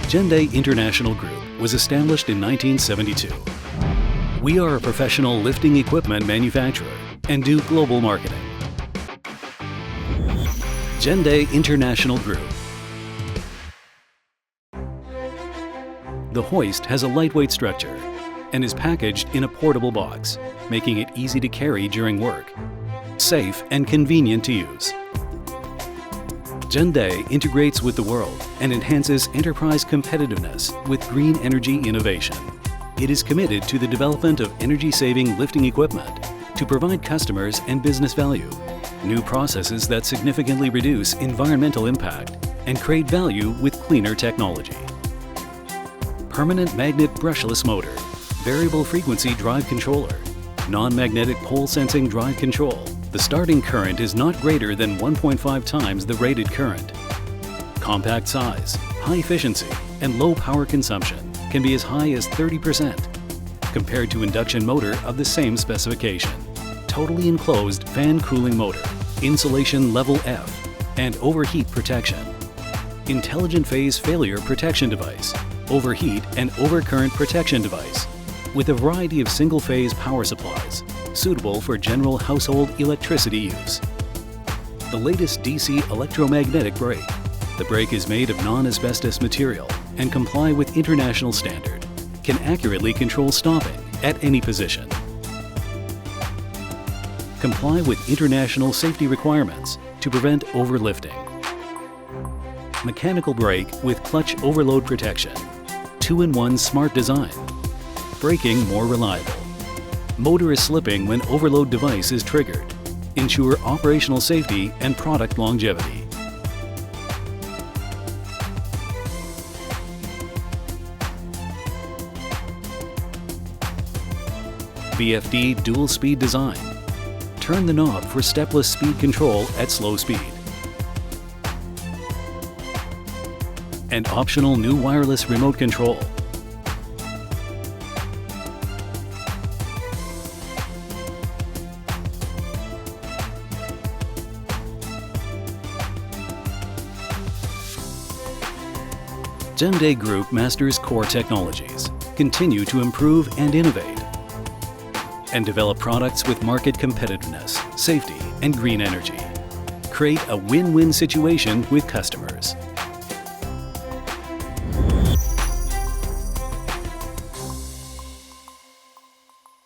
Genday International Group was established in 1972. We are a professional lifting equipment manufacturer and do global marketing. Genday International Group. The Hoist has a lightweight structure and is packaged in a portable box, making it easy to carry during work, safe and convenient to use. Genday integrates with the world and enhances enterprise competitiveness with green energy innovation. It is committed to the development of energy-saving lifting equipment to provide customers and business value, new processes that significantly reduce environmental impact and create value with cleaner technology. Permanent magnet brushless motor, variable frequency drive controller, non-magnetic pole sensing drive control. The starting current is not greater than 1.5 times the rated current. Compact size, high efficiency, and low power consumption can be as high as 30% compared to induction motor of the same specification. Totally enclosed fan cooling motor, insulation level F, and overheat protection. Intelligent phase failure protection device, overheat and overcurrent protection device, with a variety of single-phase power supplies, suitable for general household electricity use. The latest DC electromagnetic brake. The brake is made of non-asbestos material and comply with international standard. Can accurately control stopping at any position. Comply with international safety requirements to prevent overlifting. Mechanical brake with clutch overload protection. 2-in-1 smart design. Braking more reliable. Motor is slipping when overload device is triggered. Ensure operational safety and product longevity. VFD dual speed design. Turn the knob for stepless speed control at slow speed. And optional new wireless remote control. Genday Group masters core technologies, continue to improve and innovate, and develop products with market competitiveness, safety, and green energy. Create a win-win situation with customers.